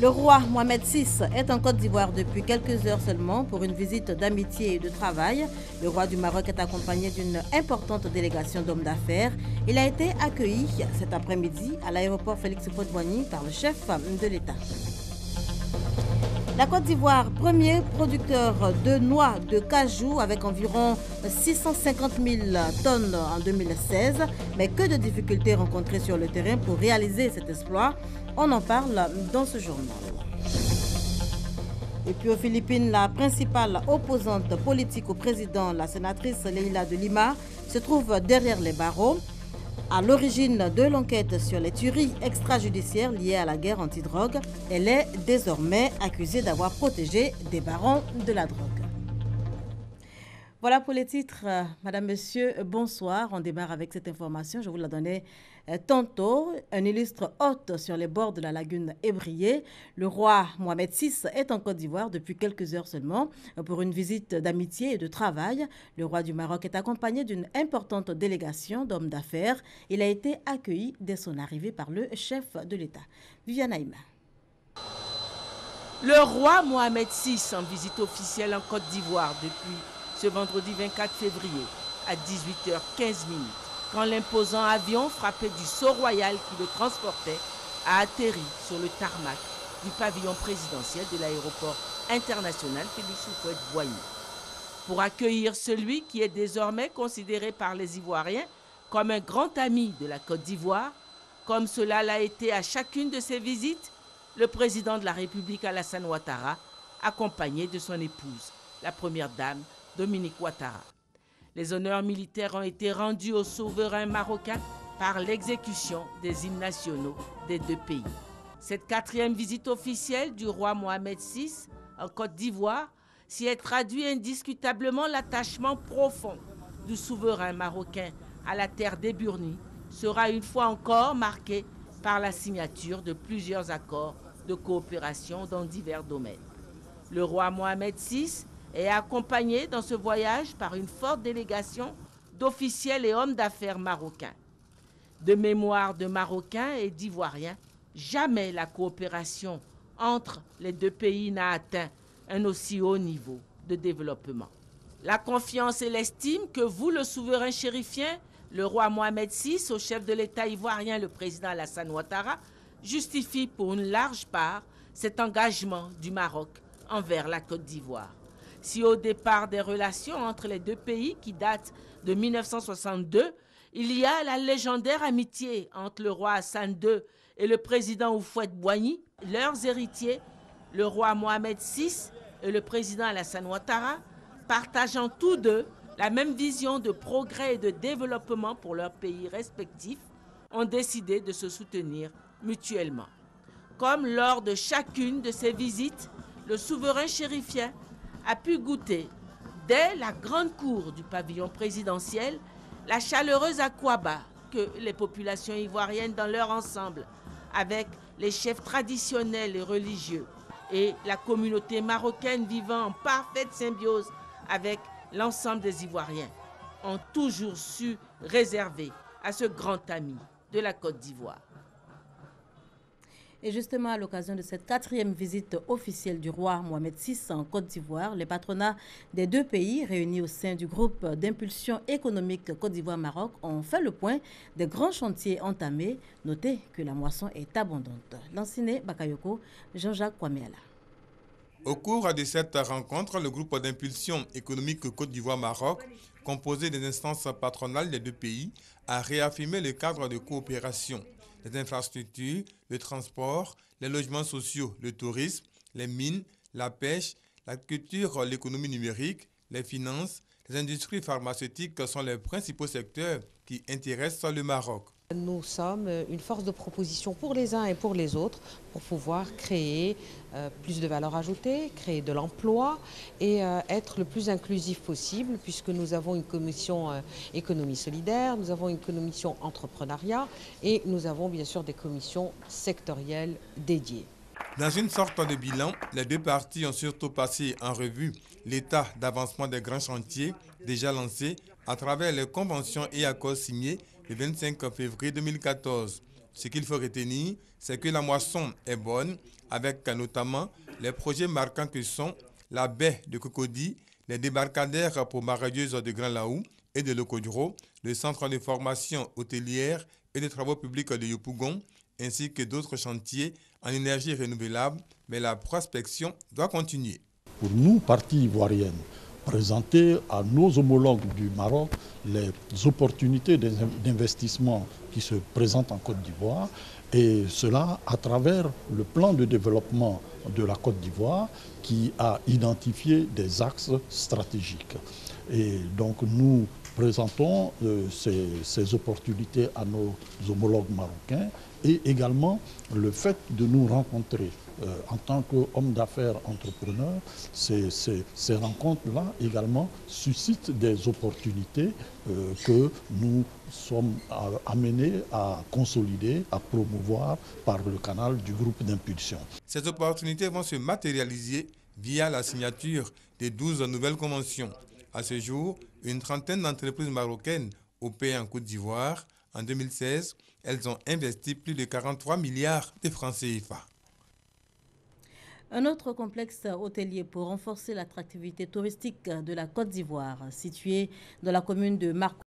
Le roi Mohamed VI est en Côte d'Ivoire depuis quelques heures seulement pour une visite d'amitié et de travail. Le roi du Maroc est accompagné d'une importante délégation d'hommes d'affaires. Il a été accueilli cet après-midi à l'aéroport Félix Houphouët-Boigny par le chef de l'État. La Côte d'Ivoire, premier producteur de noix de cajou avec environ 650 000 tonnes en 2016. Mais que de difficultés rencontrées sur le terrain pour réaliser cet exploit? On en parle dans ce journal. Et puis aux Philippines, la principale opposante politique au président, la sénatrice Leila de Lima, se trouve derrière les barreaux. À l'origine de l'enquête sur les tueries extrajudiciaires liées à la guerre antidrogue, elle est désormais accusée d'avoir protégé des barons de la drogue. Voilà pour les titres. Madame, Monsieur, bonsoir. On démarre avec cette information. Je vous la donnais tantôt. Un illustre hôte sur les bords de la lagune Ébrié. Le roi Mohamed VI est en Côte d'Ivoire depuis quelques heures seulement pour une visite d'amitié et de travail. Le roi du Maroc est accompagné d'une importante délégation d'hommes d'affaires. Il a été accueilli dès son arrivée par le chef de l'État. Viviane Aïma. Le roi Mohamed VI en visite officielle en Côte d'Ivoire depuis ce vendredi 24 février à 18h15, quand l'imposant avion frappé du sceau royal qui le transportait a atterri sur le tarmac du pavillon présidentiel de l'aéroport international Félix Houphouët-Boigny. Pour accueillir celui qui est désormais considéré par les Ivoiriens comme un grand ami de la Côte d'Ivoire, comme cela l'a été à chacune de ses visites, le président de la République Alassane Ouattara, accompagné de son épouse, la première dame Dominique Ouattara. Les honneurs militaires ont été rendus au souverain marocain par l'exécution des hymnes nationaux des deux pays. Cette quatrième visite officielle du roi Mohamed VI en Côte d'Ivoire s'y est traduit indiscutablement l'attachement profond du souverain marocain à la terre d'Éburnie sera une fois encore marqué par la signature de plusieurs accords de coopération dans divers domaines. Le roi Mohamed VI est accompagné dans ce voyage par une forte délégation d'officiels et hommes d'affaires marocains. De mémoire de Marocains et d'Ivoiriens, jamais la coopération entre les deux pays n'a atteint un aussi haut niveau de développement. La confiance et l'estime que voue le souverain chérifien, le roi Mohamed VI, au chef de l'État ivoirien, le président Alassane Ouattara, justifie pour une large part cet engagement du Maroc envers la Côte d'Ivoire. Si au départ des relations entre les deux pays qui datent de 1962, il y a la légendaire amitié entre le roi Hassan II et le président Houphouët-Boigny, leurs héritiers, le roi Mohamed VI et le président Alassane Ouattara, partageant tous deux la même vision de progrès et de développement pour leurs pays respectifs, ont décidé de se soutenir mutuellement. Comme lors de chacune de ces visites, le souverain chérifien a pu goûter, dès la grande cour du pavillon présidentiel, la chaleureuse aquaba que les populations ivoiriennes dans leur ensemble, avec les chefs traditionnels et religieux, et la communauté marocaine vivant en parfaite symbiose avec l'ensemble des Ivoiriens, ont toujours su réserver à ce grand ami de la Côte d'Ivoire. Et justement, à l'occasion de cette quatrième visite officielle du roi Mohamed VI en Côte d'Ivoire, les patronats des deux pays réunis au sein du groupe d'impulsion économique Côte d'Ivoire-Maroc ont fait le point des grands chantiers entamés. Notez que la moisson est abondante. Lanciné Bakayoko, Jean-Jacques Kwameala. Au cours de cette rencontre, le groupe d'impulsion économique Côte d'Ivoire-Maroc, composé des instances patronales des deux pays, a réaffirmé le cadre de coopération. Les infrastructures, le transport, les logements sociaux, le tourisme, les mines, la pêche, l'agriculture, l'économie numérique, les finances, les industries pharmaceutiques sont les principaux secteurs qui intéressent le Maroc. Nous sommes une force de proposition pour les uns et pour les autres pour pouvoir créer plus de valeur ajoutée, créer de l'emploi et être le plus inclusif possible puisque nous avons une commission économie solidaire, nous avons une commission entrepreneuriat et nous avons bien sûr des commissions sectorielles dédiées. Dans une sorte de bilan, les deux parties ont surtout passé en revue l'état d'avancement des grands chantiers déjà lancés à travers les conventions et accords signés le 25 février 2014. Ce qu'il faut retenir, c'est que la moisson est bonne, avec notamment les projets marquants que sont la baie de Cocody, les débarcadères pour mareyeuses de Grand Laou et de Lokodro, le centre de formation hôtelière et de travaux publics de Yopougon, ainsi que d'autres chantiers en énergie renouvelable, mais la prospection doit continuer. Pour nous, partie ivoirienne, présenter à nos homologues du Maroc les opportunités d'investissement qui se présentent en Côte d'Ivoire, et cela à travers le plan de développement de la Côte d'Ivoire qui a identifié des axes stratégiques. Et donc nous présentons ces opportunités à nos homologues marocains, et également le fait de nous rencontrer en tant qu'hommes d'affaires entrepreneurs. Ces rencontres-là également suscitent des opportunités que nous sommes amenés à consolider, à promouvoir par le canal du groupe d'impulsion. Ces opportunités vont se matérialiser via la signature des 12 nouvelles conventions. À ce jour, une trentaine d'entreprises marocaines opèrent en Côte d'Ivoire. En 2016, elles ont investi plus de 43 milliards de francs CFA. Un autre complexe hôtelier pour renforcer l'attractivité touristique de la Côte d'Ivoire, situé dans la commune de Marcoussis,